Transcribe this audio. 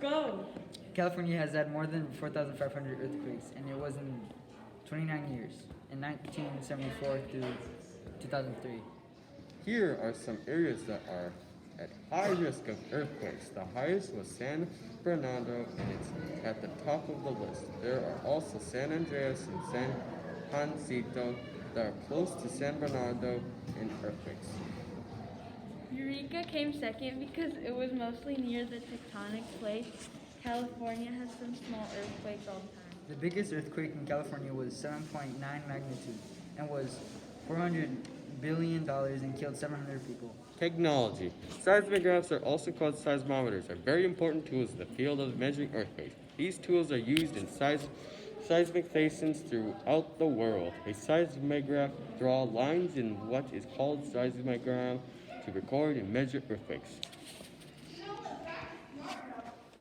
Go! California has had more than 4,500 earthquakes, and it was in 29 years, in 1974 through 2003. Here are some areas that are at high risk of earthquakes. The highest was San Bernardino, and it's at the top of the list. There are also San Andreas and San Jacinto that are close to San Bernardino in earthquakes. Eureka came second because it was mostly near the tectonic plate. California has some small earthquakes all the time. The biggest earthquake in California was 7.9 magnitude and was $400 billion and killed 700 people. Technology. Seismographs, are also called seismometers, are very important tools in the field of measuring earthquakes. These tools are used in seismic stations throughout the world. A seismograph draws lines in what is called seismogram to record and measure earthquakes.